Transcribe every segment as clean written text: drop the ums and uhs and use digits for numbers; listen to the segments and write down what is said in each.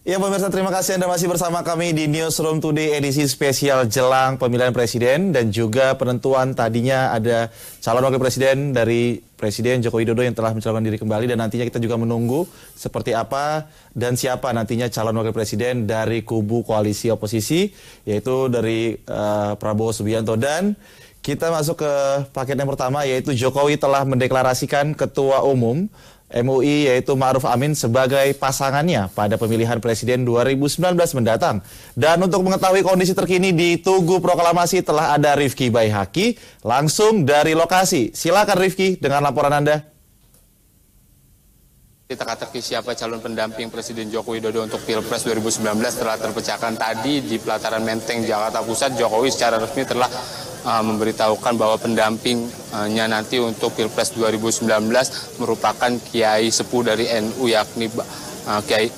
Ya pemirsa, terima kasih Anda masih bersama kami di Newsroom Today edisi spesial jelang pemilihan presiden dan juga penentuan tadinya ada calon wakil presiden dari Presiden Joko Widodo yang telah mencalonkan diri kembali dan nantinya kita juga menunggu seperti apa dan siapa nantinya calon wakil presiden dari kubu koalisi oposisi yaitu dari Prabowo Subianto. Dan kita masuk ke paket yang pertama yaitu Jokowi telah mendeklarasikan Ketua Umum MUI yaitu Ma'ruf Amin sebagai pasangannya pada pemilihan presiden 2019 mendatang. Dan untuk mengetahui kondisi terkini di Tugu Proklamasi telah ada Rifki Baihaki langsung dari lokasi. Silakan Rifki dengan laporan Anda. Teka-teki siapa calon pendamping Presiden Joko Widodo untuk Pilpres 2019 telah terpecahkan tadi di pelataran Menteng, Jakarta Pusat. Jokowi secara resmi telah memberitahukan bahwa pendampingnya nanti untuk Pilpres 2019 merupakan Kiai Sepuh dari NU yakni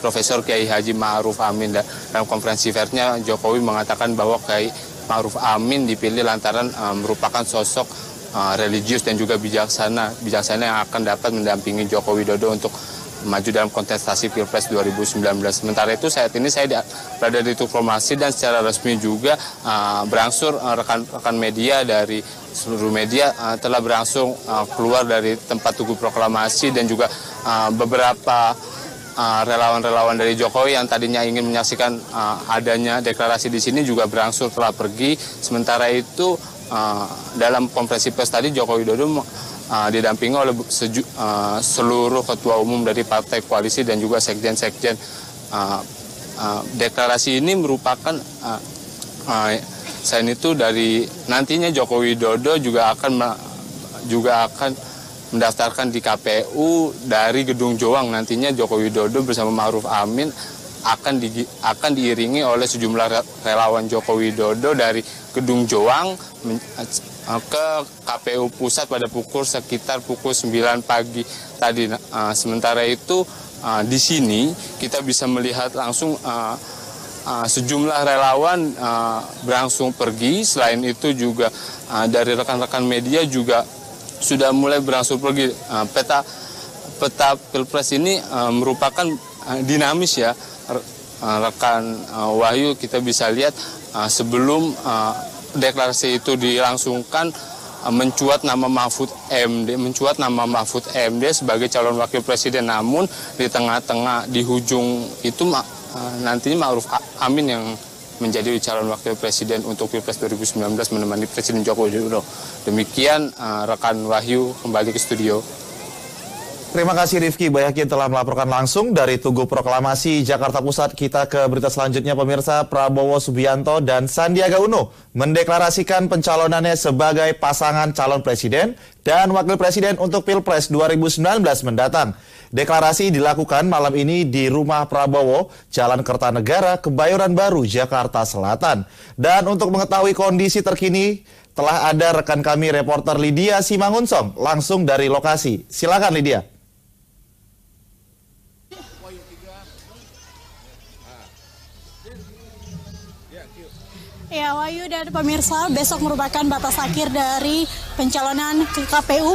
Profesor Kiai Haji Ma'ruf Amin. Dalam konferensi persnya Jokowi mengatakan bahwa Kiai Ma'ruf Amin dipilih lantaran merupakan sosok religius dan juga bijaksana yang akan dapat mendampingi Joko Widodo untuk maju dalam kontestasi Pilpres 2019. Sementara itu saat ini saya berada di Tugu Proklamasi dan secara resmi juga berangsur rekan-rekan media dari seluruh media telah berangsur keluar dari tempat Tugu Proklamasi dan juga beberapa relawan-relawan dari Jokowi yang tadinya ingin menyaksikan adanya deklarasi di sini juga berangsur telah pergi. Sementara itu dalam konferensi pers tadi Joko Widodo didampingi oleh seluruh ketua umum dari partai koalisi dan juga sekjen-sekjen. Deklarasi ini merupakan selain itu dari nantinya Joko Widodo juga akan mendaftarkan di KPU dari Gedung Joang. Nantinya Joko Widodo bersama Ma'ruf Amin akan diiringi oleh sejumlah relawan Joko Widodo dari Gedung Joang ke KPU Pusat pada sekitar pukul 9 pagi tadi. Sementara itu di sini kita bisa melihat langsung sejumlah relawan berangsur pergi. Selain itu juga dari rekan-rekan media juga sudah mulai berangsur pergi. Peta Pilpres ini merupakan dinamis ya. Rekan Wahyu, kita bisa lihat sebelum deklarasi itu dilangsungkan mencuat nama Mahfud MD sebagai calon wakil presiden. Namun di tengah-tengah di ujung itu nantinya Ma'ruf Amin yang menjadi calon wakil presiden untuk Pilpres 2019 menemani Presiden Joko Widodo. Demikian rekan Wahyu, kembali ke studio. Terima kasih Rifki Baihaki yang telah melaporkan langsung dari Tugu Proklamasi Jakarta Pusat. Kita ke berita selanjutnya pemirsa. Prabowo Subianto dan Sandiaga Uno mendeklarasikan pencalonannya sebagai pasangan calon presiden dan wakil presiden untuk Pilpres 2019 mendatang. Deklarasi dilakukan malam ini di rumah Prabowo, Jalan Kertanegara, Kebayoran Baru, Jakarta Selatan. Dan untuk mengetahui kondisi terkini telah ada rekan kami reporter Lydia Simangunsong langsung dari lokasi. Silakan Lydia. Ya, Wahyu dan pemirsa, besok merupakan batas akhir dari pencalonan ke KPU.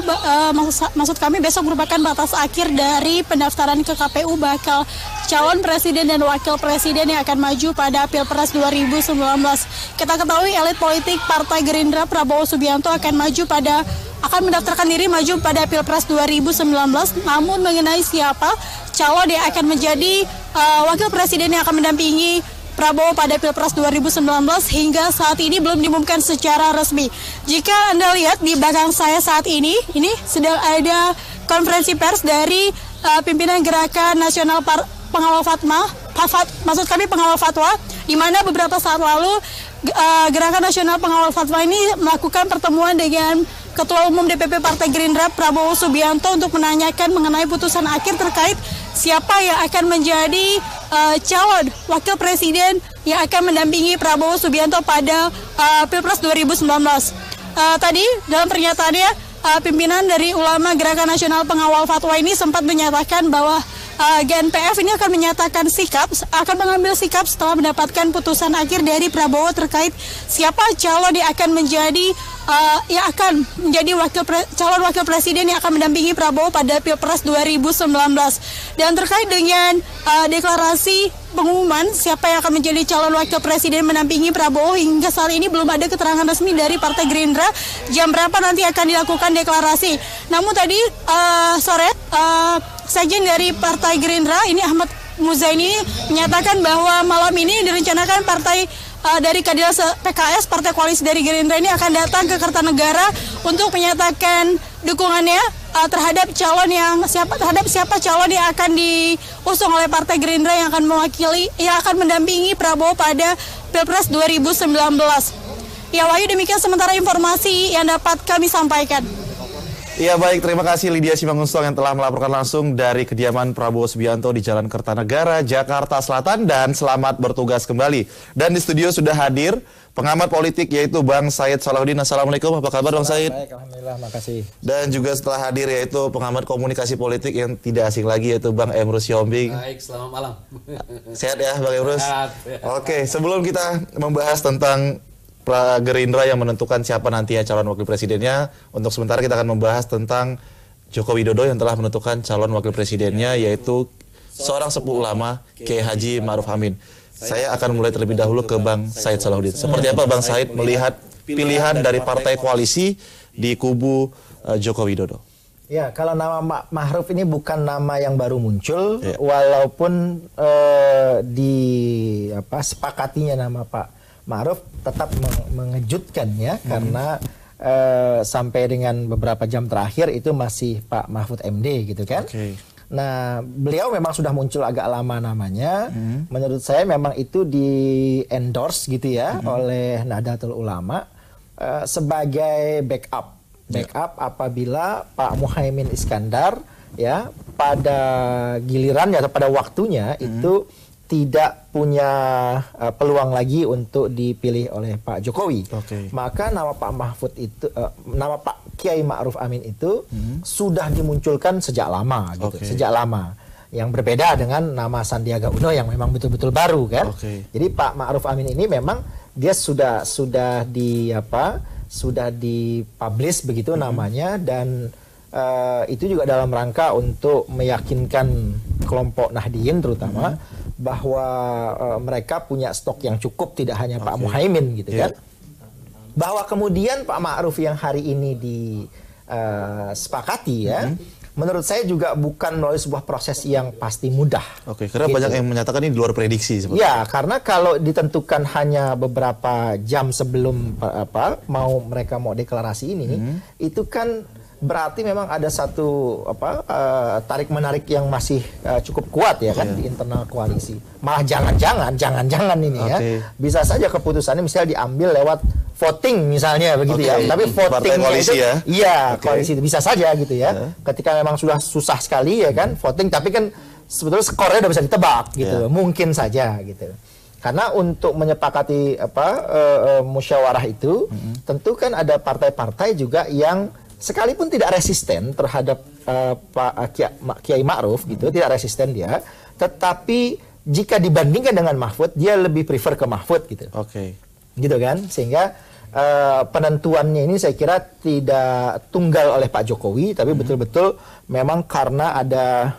Maksud kami besok merupakan batas akhir dari pendaftaran ke KPU bakal calon presiden dan wakil presiden yang akan maju pada Pilpres 2019. Kita ketahui elit politik Partai Gerindra Prabowo Subianto akan mendaftarkan diri maju pada Pilpres 2019. Namun mengenai siapa calon yang akan menjadi wakil presiden yang akan mendampingi Prabowo pada Pilpres 2019 hingga saat ini belum diumumkan secara resmi. Jika Anda lihat di belakang saya saat ini sedang ada konferensi pers dari pimpinan Gerakan Nasional Pengawal Fatwa, di mana beberapa saat lalu Gerakan Nasional Pengawal Fatwa ini melakukan pertemuan dengan Ketua Umum DPP Partai Gerindra Prabowo Subianto untuk menanyakan mengenai putusan akhir terkait siapa yang akan menjadi calon wakil presiden yang akan mendampingi Prabowo Subianto pada Pilpres 2019. Tadi dalam pernyataannya pimpinan dari Ulama Gerakan Nasional Pengawal Fatwa ini sempat menyatakan bahwa GNPF ini akan menyatakan akan mengambil sikap setelah mendapatkan putusan akhir dari Prabowo terkait siapa calon yang akan menjadi calon wakil presiden yang akan mendampingi Prabowo pada Pilpres 2019. Dan terkait dengan deklarasi pengumuman siapa yang akan menjadi calon wakil presiden mendampingi Prabowo, hingga saat ini belum ada keterangan resmi dari Partai Gerindra jam berapa nanti akan dilakukan deklarasi. Namun tadi sore sekjen dari Partai Gerindra ini Ahmad Muzani menyatakan bahwa malam ini direncanakan partai dari keadilan PKS, partai koalisi dari Gerindra ini akan datang ke Kertanegara untuk menyatakan dukungannya terhadap siapa calon yang akan diusung oleh Partai Gerindra yang akan mendampingi Prabowo pada Pilpres 2019. Ya Wahyu, demikian sementara informasi yang dapat kami sampaikan. Iya baik, terima kasih Lydia Simangunstong yang telah melaporkan langsung dari kediaman Prabowo Subianto di Jalan Kertanegara, Jakarta Selatan, dan selamat bertugas kembali. Dan di studio sudah hadir pengamat politik yaitu Bang Said Salahuddin. Assalamualaikum, apa kabar Bang Said? Baik, alhamdulillah, makasih. Dan juga setelah hadir yaitu pengamat komunikasi politik yang tidak asing lagi yaitu Bang Emrus Yombing. Baik, selamat malam. Sehat ya Bang Emrus? Sehat. Oke, sebelum kita membahas tentang Gerindra yang menentukan siapa nantinya calon wakil presidennya, untuk sementara kita akan membahas tentang Joko Widodo yang telah menentukan calon wakil presidennya, yaitu seorang sepuh ulama, Kiai Haji Ma'ruf Amin. Saya akan mulai terlebih dahulu ke Bang Said Salahuddin. Seperti apa Bang Said melihat pilihan dari partai koalisi di kubu Joko Widodo? Ya, kalau nama Ma'ruf ini bukan nama yang baru muncul, walaupun sepakatinya nama Pak Ma'ruf tetap mengejutkan ya, karena sampai dengan beberapa jam terakhir itu masih Pak Mahfud MD gitu kan. Nah, beliau memang sudah muncul agak lama namanya. Menurut saya memang itu di endorse gitu ya oleh Nahdlatul Ulama sebagai backup apabila Pak Muhaimin Iskandar ya pada gilirannya atau pada waktunya itu tidak punya peluang lagi untuk dipilih oleh Pak Jokowi. Maka nama Pak Mahfud itu, nama Pak Kiai Ma'ruf Amin itu sudah dimunculkan sejak lama, gitu, sejak lama. Yang berbeda dengan nama Sandiaga Uno yang memang betul-betul baru kan. Jadi Pak Ma'ruf Amin ini memang dia sudah dipublish begitu namanya, dan itu juga dalam rangka untuk meyakinkan kelompok Nahdien terutama bahwa mereka punya stok yang cukup, tidak hanya Pak Muhaimin gitu kan. Bahwa kemudian Pak Ma'ruf yang hari ini disepakati ya, menurut saya juga bukan melalui sebuah proses yang pasti mudah. Karena gitu. Banyak yang menyatakan ini di luar prediksi seperti ya, karena kalau ditentukan hanya beberapa jam sebelum mereka mau deklarasi ini, itu kan berarti memang ada satu tarik menarik yang masih cukup kuat ya kan di internal koalisi. Malah jangan-jangan ini ya bisa saja keputusannya misalnya diambil lewat voting misalnya begitu ya. Tapi votingnya koalisi itu koalisi itu bisa saja gitu ya. Ketika memang sudah susah sekali ya kan voting, tapi kan sebetulnya skornya udah bisa ditebak gitu. Mungkin saja gitu. Karena untuk menyepakati musyawarah itu tentu kan ada partai-partai juga yang sekalipun tidak resisten terhadap Pak Kiai Ma'ruf gitu, tidak resisten dia, tetapi jika dibandingkan dengan Mahfud, dia lebih prefer ke Mahfud gitu. Gitu kan, sehingga penentuannya ini saya kira tidak tunggal oleh Pak Jokowi, tapi betul-betul memang karena ada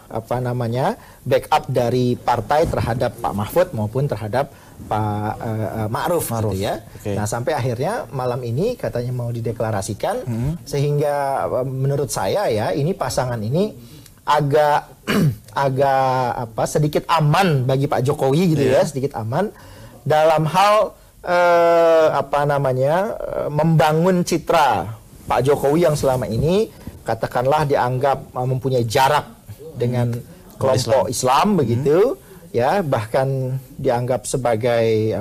backup dari partai terhadap Pak Mahfud maupun terhadap Pak Ma'ruf gitu ya. Nah, sampai akhirnya malam ini katanya mau dideklarasikan, sehingga menurut saya ya ini pasangan ini agak sedikit aman bagi Pak Jokowi gitu ya, sedikit aman dalam hal membangun citra Pak Jokowi yang selama ini katakanlah dianggap mempunyai jarak dengan kelompok Islam begitu. Ya, bahkan dianggap sebagai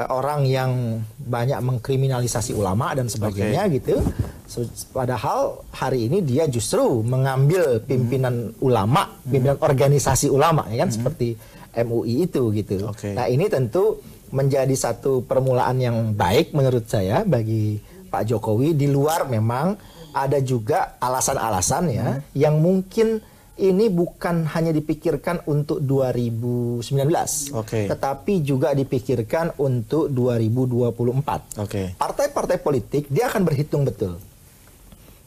orang yang banyak mengkriminalisasi ulama dan sebagainya gitu. Padahal hari ini dia justru mengambil pimpinan ulama, pimpinan organisasi ulama ya kan, seperti MUI itu gitu. Nah, ini tentu menjadi satu permulaan yang baik menurut saya bagi Pak Jokowi. Di luar memang ada juga alasan-alasan ya yang mungkin ini bukan hanya dipikirkan untuk 2019, tetapi juga dipikirkan untuk 2024. Partai-partai politik dia akan berhitung betul.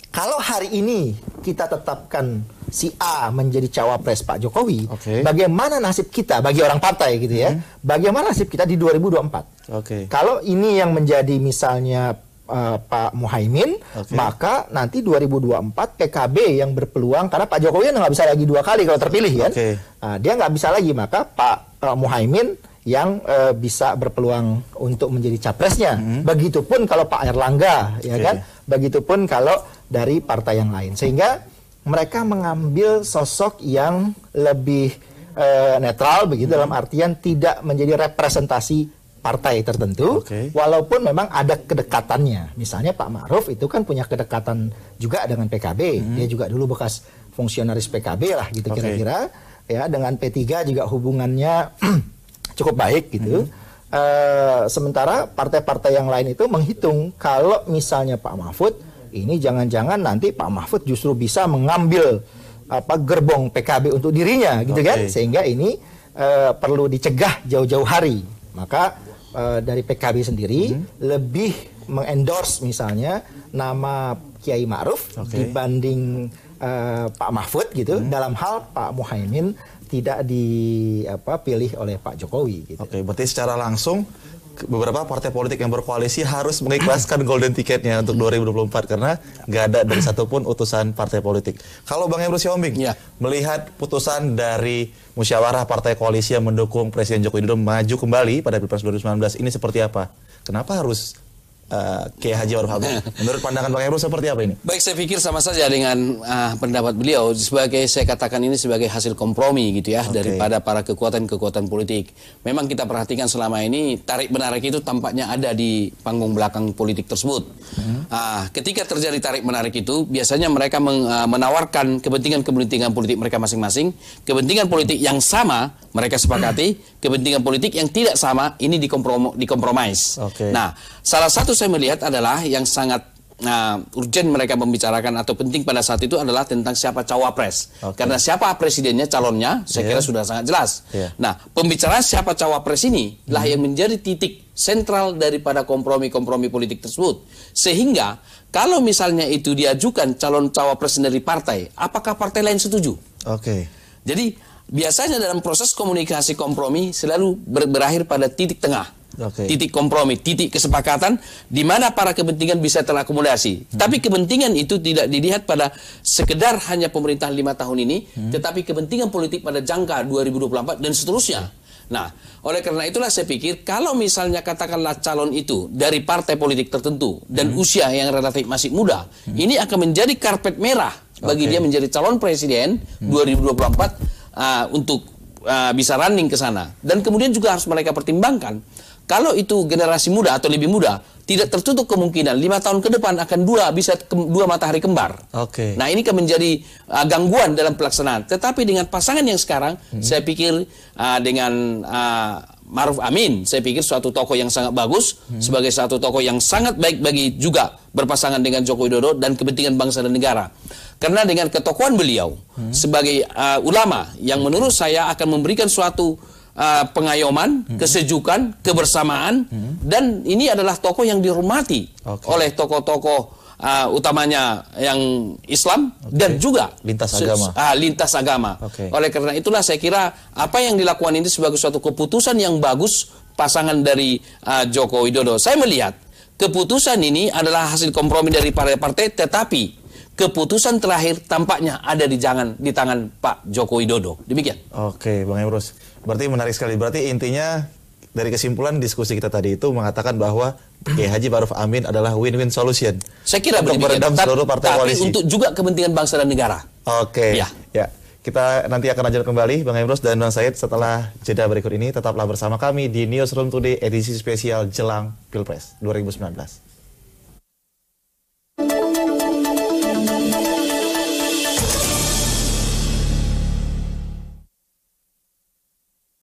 Kalau hari ini kita tetapkan si A menjadi cawapres Pak Jokowi, bagaimana nasib kita bagi orang partai gitu ya? Bagaimana nasib kita di 2024? Kalau ini yang menjadi misalnya Pak Muhaimin, maka nanti 2024 PKB yang berpeluang, karena Pak Jokowi nggak bisa lagi 2 kali kalau terpilih kan, dia nggak bisa lagi, maka Pak Muhaimin yang bisa berpeluang untuk menjadi capresnya. Begitupun kalau Pak Erlangga, ya kan, begitupun kalau dari partai yang lain, sehingga mereka mengambil sosok yang lebih netral begitu, dalam artian tidak menjadi representasi partai tertentu, walaupun memang ada kedekatannya. Misalnya Pak Ma'ruf itu kan punya kedekatan juga dengan PKB. Dia juga dulu bekas fungsionaris PKB lah gitu kira-kira. Ya, dengan P3 juga hubungannya cukup baik gitu. Sementara partai-partai yang lain itu menghitung kalau misalnya Pak Mahfud ini jangan-jangan nanti Pak Mahfud justru bisa mengambil gerbong PKB untuk dirinya gitu kan, sehingga ini perlu dicegah jauh-jauh hari. Maka dari PKB sendiri lebih mengendorse misalnya nama Kiai Ma'ruf dibanding Pak Mahfud gitu, dalam hal Pak Muhaimin tidak dipilih oleh Pak Jokowi gitu. Berarti secara langsung beberapa partai politik yang berkoalisi harus mengikhlaskan golden ticketnya untuk 2024 karena nggak ada dari satupun utusan partai politik. Kalau Bang Emrus Sihombing melihat putusan dari musyawarah partai koalisi yang mendukung Presiden Joko Widodo maju kembali pada Pilpres 2019 ini seperti apa? Kenapa harus Kiai Haji Ma'ruf Amin? Menurut pandangan Bang Emrus seperti apa ini? Baik, saya pikir sama saja dengan pendapat beliau. Sebagai saya katakan ini sebagai hasil kompromi gitu ya, daripada para kekuatan-kekuatan politik. Memang kita perhatikan selama ini tarik-menarik itu tampaknya ada di panggung belakang politik tersebut. Ketika terjadi tarik-menarik itu, biasanya mereka menawarkan kepentingan-kepentingan politik mereka masing-masing, kepentingan politik yang sama mereka sepakati, kepentingan politik yang tidak sama ini dikompromis. Nah, salah satu saya melihat adalah yang sangat urgent mereka membicarakan atau penting pada saat itu adalah tentang siapa cawapres. Karena siapa presidennya, calonnya, saya kira sudah sangat jelas. Nah, pembicaraan siapa cawapres ini lah yang menjadi titik sentral daripada kompromi-kompromi politik tersebut. Sehingga kalau misalnya itu diajukan calon cawapres dari partai, apakah partai lain setuju? Jadi biasanya dalam proses komunikasi kompromi selalu berakhir pada titik tengah. Titik kompromi, titik kesepakatan di mana para kepentingan bisa terakomodasi. Tapi kepentingan itu tidak dilihat pada sekedar hanya pemerintahan 5 tahun ini, tetapi kepentingan politik pada jangka 2024 dan seterusnya. Nah, oleh karena itulah saya pikir kalau misalnya katakanlah calon itu dari partai politik tertentu dan usia yang relatif masih muda, ini akan menjadi karpet merah bagi dia menjadi calon presiden 2024 untuk bisa running ke sana. Dan kemudian juga harus mereka pertimbangkan kalau itu generasi muda atau lebih muda, tidak tertutup kemungkinan 5 tahun ke depan akan dua matahari kembar. Nah, ini kan menjadi gangguan dalam pelaksanaan. Tetapi dengan pasangan yang sekarang, saya pikir dengan Ma'ruf Amin, saya pikir suatu tokoh yang sangat bagus, sebagai satu tokoh yang sangat baik bagi juga berpasangan dengan Joko Widodo dan kepentingan bangsa dan negara. Karena dengan ketokohan beliau sebagai ulama yang menurut saya akan memberikan suatu pengayoman, kesejukan, kebersamaan, dan ini adalah tokoh yang dihormati oleh tokoh-tokoh utamanya yang Islam dan juga lintas agama. Oleh karena itulah saya kira apa yang dilakukan ini sebagai suatu keputusan yang bagus pasangan dari Joko Widodo. Saya melihat keputusan ini adalah hasil kompromi dari partai-partai, tetapi keputusan terakhir tampaknya ada di tangan Pak Joko Widodo. Demikian. Bang Emrus. Berarti menarik sekali. Berarti intinya dari kesimpulan diskusi kita tadi itu mengatakan bahwa Kiai Haji Ma'ruf Amin adalah win-win solution. Saya kira untuk meredam seluruh partai koalisi. Tapi untuk juga kepentingan bangsa dan negara. Ya. Kita nanti akan lanjut kembali Bang Emrus dan Bang Said setelah jeda berikut ini. Tetaplah bersama kami di Newsroom Today edisi spesial jelang Pilpres 2019.